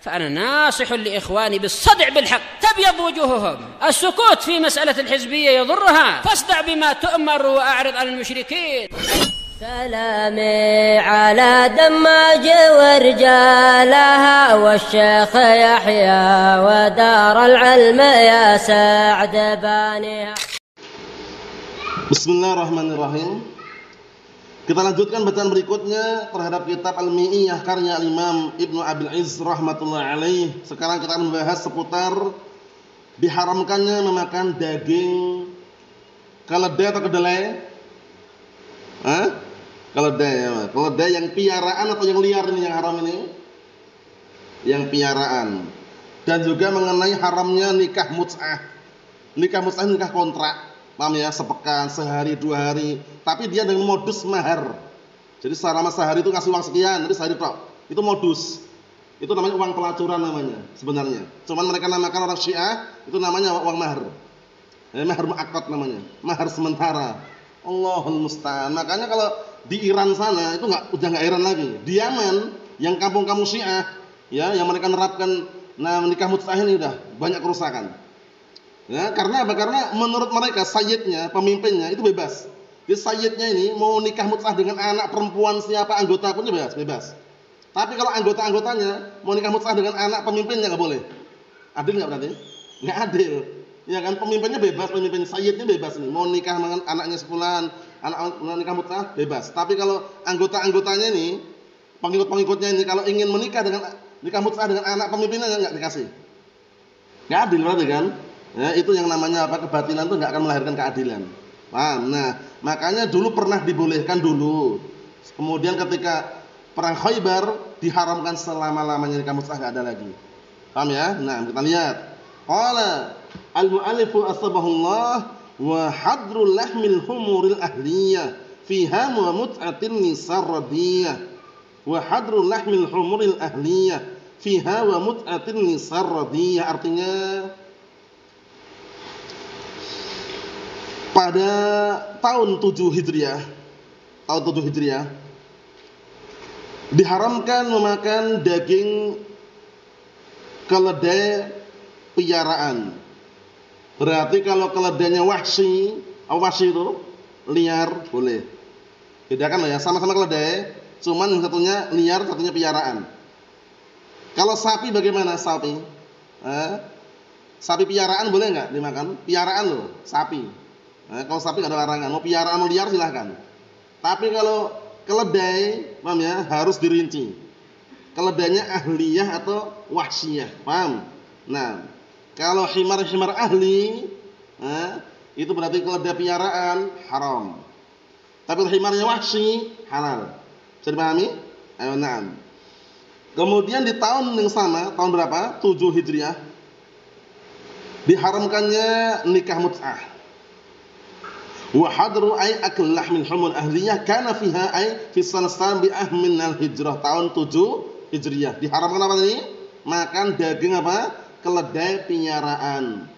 فأنا ناصح لإخواني بالصدع بالحق تبيض وجوههم. السكوت في مسألة الحزبية يضرها، فاصدع بما تؤمر وأعرض عن المشركين. سلامي على دماج ورجالها والشيخ يحيى ودار العلم يا سعد بانيها. Bismillahirrahmanirrahim. Kita lanjutkan bacaan berikutnya terhadap kitab Al-Mi'iyah karya Imam Ibnu Abil Izz rahmatullahi alaih. Sekarang kita akan membahas seputar diharamkannya memakan daging keledai atau kedelai. Keledai ya, keledai yang piaraan atau yang liar ini yang haram ini? Yang piaraan. Dan juga mengenai haramnya nikah mut'ah. Nikah mut'ah nikah kontrak. Paham ya, sepekan, sehari, 2 hari, tapi dia dengan modus mahar. Jadi selama sehari itu ngasih uang sekian, nanti sehari tok. Itu modus. Itu namanya uang pelacuran namanya sebenarnya. Cuman mereka namakan orang Syiah itu namanya uang mahar. Mahar mu'aqqad namanya, mahar sementara. Allahul musta'an. Makanya kalau di Iran sana itu udah enggak heran lagi. Di Yaman yang kampung-kampung Syiah ya, yang mereka menerapkan nikah mut'ah ini udah banyak kerusakan. Ya, karena apa? Karena menurut mereka sayyidnya, pemimpinnya itu bebas. Jadi sayyidnya ini mau nikah mut'ah dengan anak perempuan siapa anggota pun bebas. Tapi kalau anggota-anggotanya mau nikah mut'ah dengan anak pemimpinnya enggak boleh. Adil enggak berarti? Enggak adil. Ya kan, pemimpinnya bebas, pemimpin sayyidnya bebas nih. Mau nikah dengan anaknya sepulan, anak nikah mut'ah bebas. Tapi kalau anggota-anggotanya ini, pengikut-pengikutnya ini kalau ingin menikah dengan nikah mut'ah dengan anak pemimpinnya enggak dikasih. Enggak adil berarti kan? Ya, itu yang namanya apa? Kebatilan itu enggak akan melahirkan keadilan. Paham? Nah, makanya dulu pernah dibolehkan dulu. Kemudian ketika perang Khaybar diharamkan selama-lamanya nikah mut'ah enggak ada lagi. Paham ya? Nah, kita lihat. Qala al-mu'allifu asbahullah wa hadrul lahmil humuril ahliyah fiha wa mut'atin nisar radiyah. Wa hadrul lahmil humuril ahliyah fiha wa mut'atin nisar radiyah, artinya pada tahun 7 Hijriah, diharamkan memakan daging keledai piaraan. Berarti kalau keledainya wahsy itu liar boleh. Bedakan ya, sama-sama keledai, cuman yang satunya liar, satunya piaraan. Kalau sapi bagaimana sapi? Sapi piaraan boleh enggak dimakan? Piaraan loh, sapi. Kalau sapi nggak ada larangan, mau piaraan mau liar silahkan. Tapi kalau keledai, paham ya, harus dirinci. Keledainya ahliyah atau wahsiyah, paham? Nah, kalau himar-himar ahli, itu berarti keledai piaraan haram. Tapi kalau himarnya wahsy halal. Bisa dipahami? Ayo, na'am. Kemudian di tahun yang sama, tahun berapa? 7 Hijriah, diharamkannya nikah mut'ah. Wa hadru ay akl lahmil humul ahliyah kana fiha ay fi sanatan bi ahmin al hijrah, tahun 7 Hijriah. Diharamkan apa ini? Makan daging apa? Keledai piaraan.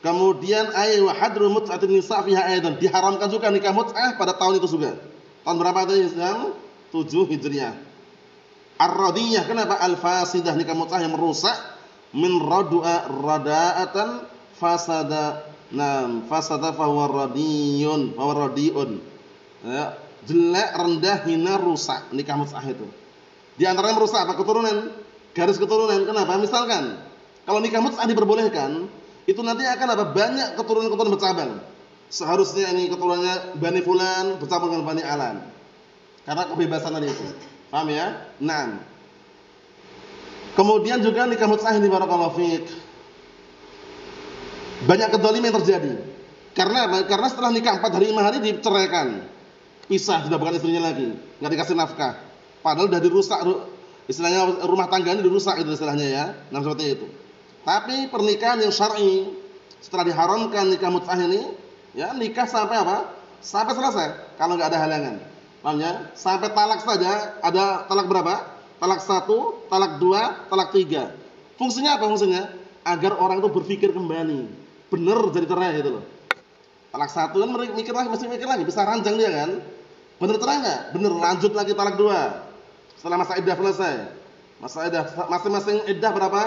Kemudian ay wa hadru mut'atin nisa fiha aidan, diharamkan juga nikah mut'ah pada tahun itu juga. Tahun berapa itu Islam? 7 Hijriah. Ar-radiyah, kenapa? Al-fasidah, nikah mut'ah yang merusak, min radu'a rada'atan fasada. Fasada fahuwa radiyun, ya, jelek, rendah, hina, rusak nikah mut'ah itu. Di antaranya merusak apa? Keturunan, garis keturunan. Kenapa? Misalkan kalau nikah mut'ah diperbolehkan, itu nanti akan apa? Banyak keturunan-keturunan bercabang. Seharusnya ini keturunannya Bani Fulan bercabang dengan Bani Alan. Karena kebebasan tadi itu. Paham ya? Nah. Kemudian juga nikah mut'ah ini barakallahu fiik, banyak kedzaliman yang terjadi. Karena apa? Karena setelah nikah 4 hari 5 hari diceraikan. Pisah, sudah bukan istrinya lagi, enggak dikasih nafkah. Padahal sudah dirusak, istilahnya rumah tangga ini dirusak itu istilahnya ya. Nah, seperti itu. Tapi pernikahan yang syar'i setelah diharamkan nikah mut'ah ini, ya nikah sampai apa? Sampai selesai kalau enggak ada halangan. Paham ya? Sampai talak saja, ada talak berapa? Talak 1, talak 2, talak 3. Fungsinya apa fungsinya? Agar orang itu berpikir kembali. Bener jadi cerai gitu loh. Talak 1 kan mikir lagi, masih mikir lagi, bisa ranjang dia kan. Bener cerai enggak? Bener, lanjut lagi talak 2. Setelah masa iddah selesai. Masa iddah masing-masing iddah berapa?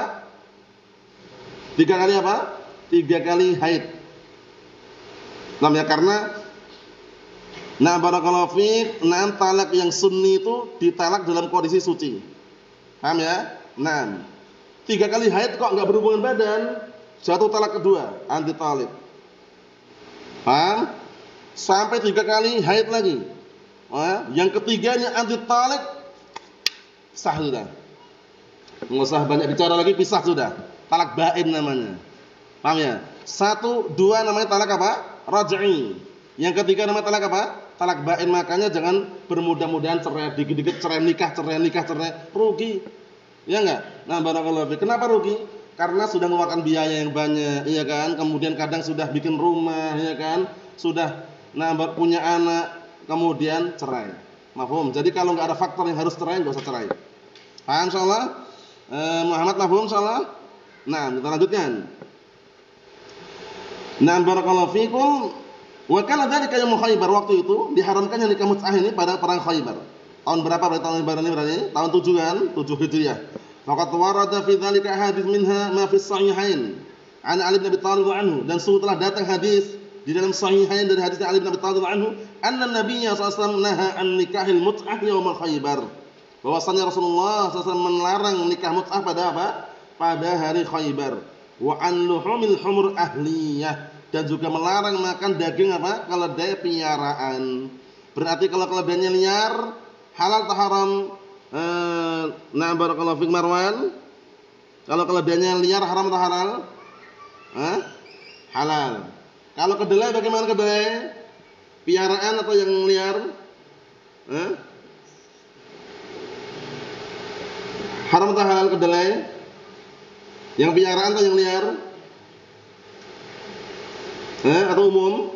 3 kali apa? 3 kali haid. Namanya karena barakallahu fiik, talak yang sunni itu ditalak dalam kondisi suci. Paham ya? 3 kali haid kok enggak berhubungan badan, jatuh talak kedua, anti talib. Paham? Sampai 3 kali haid lagi. Yang ketiganya anti talib, sah sudah. Enggak usah banyak bicara lagi, pisah sudah. Talak bain namanya. Paham ya? 1, 2 namanya talak apa? Raj'i. Yang ketiga namanya talak apa? Talak bain. Makanya jangan bermudah-mudahan cerai, dikit-dikit cerai nikah, rugi. Ya enggak? Barakallahu fiik. Kenapa rugi? Karena sudah mengeluarkan biaya yang banyak, iya kan? Kemudian kadang sudah bikin rumah, iya kan? Sudah punya anak, kemudian cerai. Mafhum? Jadi kalau enggak ada faktor yang harus cerai, enggak usah cerai. Paham insyaallah? Muhammad mafhum insyaallah? Kita lanjutkan. Barakallahu fiikum. Wa kana dzalika yaum Khaibar, waktu itu diharamkannya nikah mut'ah ini pada perang Khaibar. Tahun berapa berarti tahun Khaibar ini berarti? Tahun 7 kan? 7 Hijriah. Faqad warada fi dzalika hadits minha ma fi sahihain. An Ali bin Abi Thalib anhu, dan telah datang hadis di dalam sahihain dari hadis Ali bin Abi Thalib anhu, anna Nabiyya sallallahu alaihi wasallam naha an nikahil mut'ah yaum Khaibar. Bahwasanya Rasulullah SAW melarang nikah mut'ah pada apa? Pada hari Khaibar. Wa an luhumil humur ahliyah, dan juga melarang makan daging apa? Keledai piaraan. Berarti kalau keledainya liar, halal atau haram? Barakallahu fiik Marwan. Kalau keledainya liar haram atau halal? Halal. Kalau kedelai bagaimana kedelai? Piaraan atau yang liar? Haram atau halal kedelai? Yang piaraan atau yang liar? Atau umum?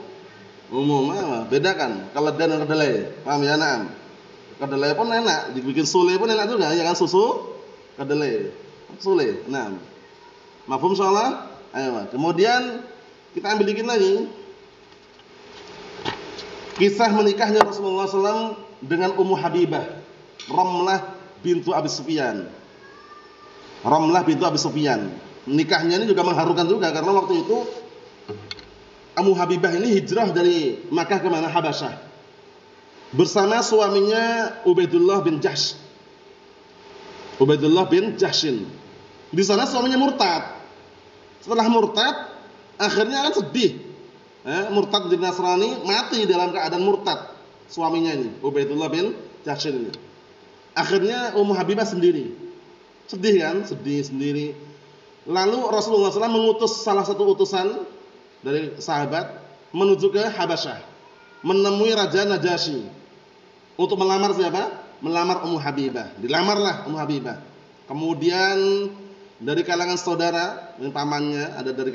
Umum. Bedakan keledai dan kedelai. Paham ya? Kedelai pun enak, dibikin sule pun enak juga, ya kan? Susu kedelai. Sule. Mafhum insyaallah? Ayo. Kemudian kita ambil dikit lagi. Kisah menikahnya Rasulullah SAW dengan Ummu Habibah, Ramlah bintu Abi Sufyan. Ramlah bintu Abi Sufyan. Nikahnya ini juga mengharukan juga karena waktu itu Ummu Habibah ini hijrah dari Makkah ke mana? Habasyah. Bersama suaminya Ubaidullah bin Jahsh. Ubaidullah bin Jahshin. Di sana suaminya murtad. Setelah murtad, akhirnya kan sedih. Murtad di Nasrani, mati dalam keadaan murtad suaminya ini, Ubaidullah bin Jahshin ini. Akhirnya Ummu Habibah sendiri. Sedih kan? Sedih sendiri. Lalu Rasulullah SAW mengutus salah satu utusan dari sahabat menuju ke Habasyah, menemui Raja Najasyi untuk melamar siapa? Melamar Ummu Habibah. Dilamarlah Ummu Habibah. Kemudian dari kalangan saudara, pamannya, ada dari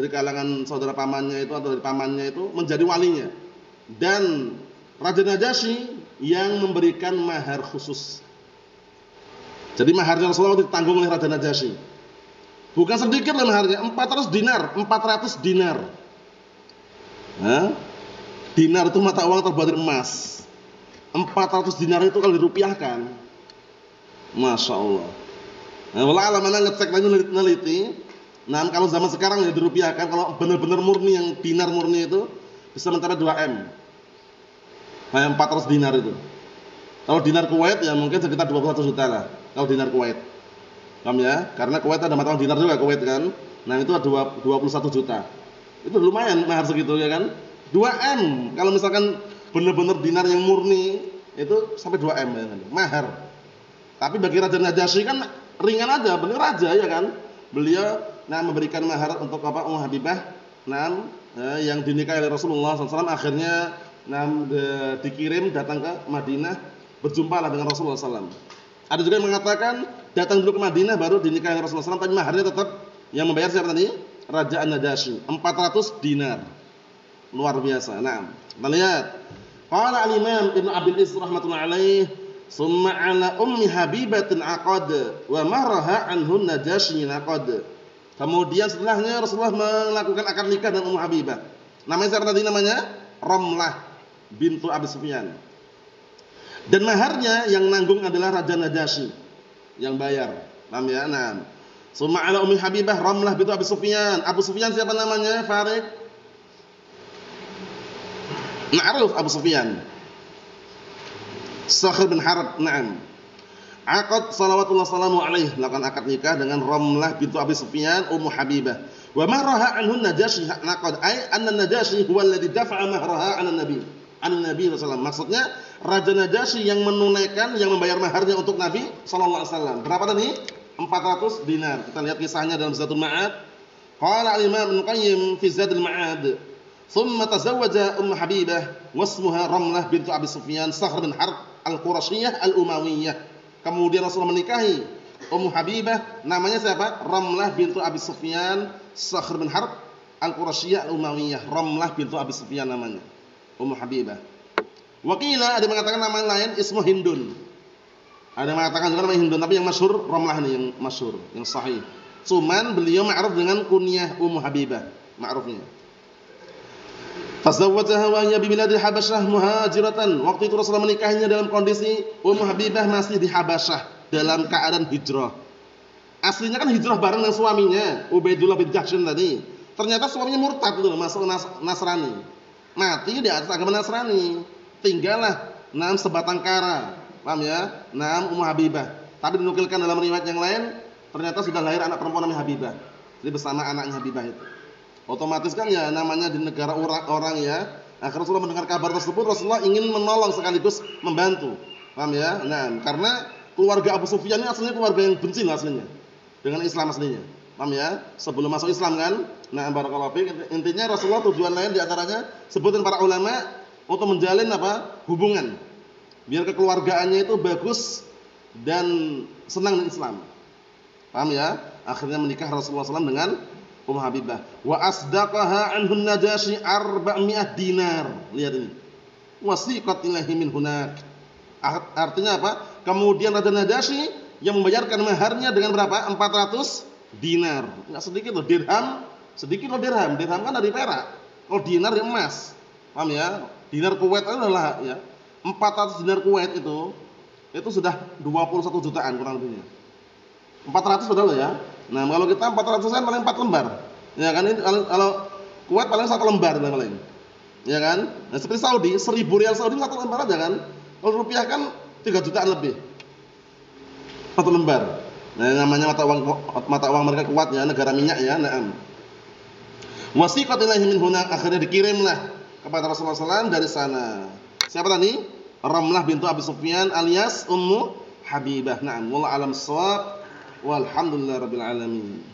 kalangan saudara pamannya itu atau dari pamannya itu menjadi walinya. Dan Raja Najasyi yang memberikan mahar khusus. Jadi maharnya Rasulullah ditanggung oleh Raja Najasyi. Bukan sedikit lah maharnya, 400 dinar, 400 dinar. Dinar itu mata uang terbuat dari emas. 400 dinar itu kalau dirupiahkan, Masya Allah. Walau mana ngecek lagi neliti. Kalau zaman sekarang ya dirupiahkan, kalau benar-benar murni yang dinar murni itu bisa mencapai 2M. 400 dinar itu. Kalau dinar Kuwait ya mungkin sekitar 21 juta lah. Kalau dinar Kuwait. Paham ya? Karena Kuwait ada mata uang dinar juga Kuwait kan. Itu ada 21 juta. Itu lumayan mahar segitu ya kan. 2M. Kalau misalkan benar-benar dinar yang murni itu sampai 2M ya kan. Mahar. Tapi bagi Raja Najasyi kan ringan aja, benar raja ya kan. Beliau memberikan mahar untuk apa? Ummu Habibah. Yang dinikahi oleh Rasulullah SAW akhirnya dikirim datang ke Madinah, berjumpalah dengan Rasulullah SAW. Ada juga yang mengatakan datang dulu ke Madinah baru dinikahi Rasulullah SAW, tapi maharnya tetap yang membayar siapa tadi? Raja An-Najasyi, 400 dinar. Luar biasa. Kita lihat. Qala al-Imam Ibnu Abil Is rahmatullahi alaih, "Summa 'ala Ummi Habibatin 'aqad wa maraha anhu Najasyi 'aqad." Kemudian setelahnya Rasulullah melakukan akad nikah dengan Ummu Habibah. Namanya siapa tadi namanya? Ramlah bintu Abi Sufyan. Dan maharnya yang nanggung adalah Raja Najasyi. yang bayar. Paham ya? Nah. Summa ala Ummi Habibah Ramlah bintu Abi Sufyan. Abu Sufyan siapa namanya? Farid. Ma'ruf Abu Sufyan. Sakhr bin Harb. Naam. Aqad salawatullah salamu alaihi, lakukan akad nikah dengan Ramlah bintu Abi Sufyan Ummu Habibah. Wa mahraha anhu Najasyi naqad ay anna Najasyi huwa alladhi dafa'a mahraha 'ala Nabi. An-Nabi sallallahu alaihi maksudnya Raja Najasyi yang menunaikan, yang membayar maharnya untuk Nabi sallallahu alaihi wasallam. Berapa tadi? 400 dinar. Kita lihat kisahnya dalam Zadul Ma'ad. Qala al-Imam Ibnu Qayyim fi Zadul Ma'ad, "Tsumma tazawwaja Ummu Habibah wasmuha Ramlah bintu Abi Sufyan Sakhr bin Harb al-Qurasyiyyah al-Umawiyyah." Kemudian Rasulullah menikahi Ummu Habibah, namanya siapa? Ramlah bintu Abi Sufyan Sakhr bin Harb al-Qurasyiyyah al-Umawiyyah. Ramlah bintu Abi Sufyan namanya, Ummu Habibah. Wakila ada yang mengatakan nama lain ismu Hindun. Ada yang mengatakan juga nama Hindun, tapi yang masyhur Ramlah ini yang masyhur, yang sahih. Cuman beliau ma'ruf dengan kunyah Ummu Habibah, ma'rufnya. Tazawwajaha wa hiya bi biladil Habasyah muhajiratan. Waktu itu Rasulullah menikahinya dalam kondisi Ummu Habibah masih di Habasyah dalam keadaan hijrah. Aslinya kan hijrah bareng dengan suaminya, Ubaidullah bin Jahsy tadi. Ternyata suaminya murtad itu, masuk Nasrani. Mati di atas agama Nasrani. Tinggallah sebatang kara. Paham ya? Ummu Habibah. Tapi dinukilkan dalam riwayat yang lain, ternyata sudah lahir anak perempuan namanya Habibah. Jadi bersama anaknya Habibah itu. Otomatis kan ya namanya di negara orang ya. Akhirnya Rasulullah mendengar kabar tersebut, Rasulullah ingin menolong sekaligus membantu. Paham ya? Karena keluarga Abu Sufyan ini aslinya keluarga yang benci aslinya dengan Islam aslinya. Paham ya? Sebelum masuk Islam kan. Barakallahu fiik. Intinya Rasulullah tujuan lain di antaranya sebutin para ulama untuk menjalin hubungan. Biar kekeluargaannya itu bagus dan senang dengan Islam. Paham ya? Akhirnya menikah Rasulullah SAW dengan Ummu Habibah. Wa asdaqaha anhu Najasyi 400 dinar. Lihat ini. Wasiqat ilahi min hunak. Artinya apa? Kemudian Raja Najasyi yang membayarkan maharnya dengan berapa? 400 dinar. Enggak sedikit loh, dirham. Sedikit loh dirham. Dirham kan dari perak. Kalau dinar dari emas. Paham ya? Dinar Kuwait adalah ya. 400 dinar Kuwait itu sudah 21 jutaan kurang lebihnya. 400 sudah loh ya. Kalau kita 400-an paling 4 lembar. Ya kan, ini kalau Kuwait paling 1 lembar paling. Ya kan? Seperti Saudi, 1000 rial Saudi 1 lembar aja kan. Kalau rupiah kan 3 jutaan lebih. 1 lembar. Namanya mata uang mereka kuat ya, negara minyak ya. Wasiqat ilaihi min hunak, akhirnya dikirimlah kepada Rasulullah SAW dari sana. Siapa tadi? Ramlah bintu Abi Sufyan alias Ummu Habibah. Wallahu a'lam bissawab. Walhamdulillahirabbil alamin.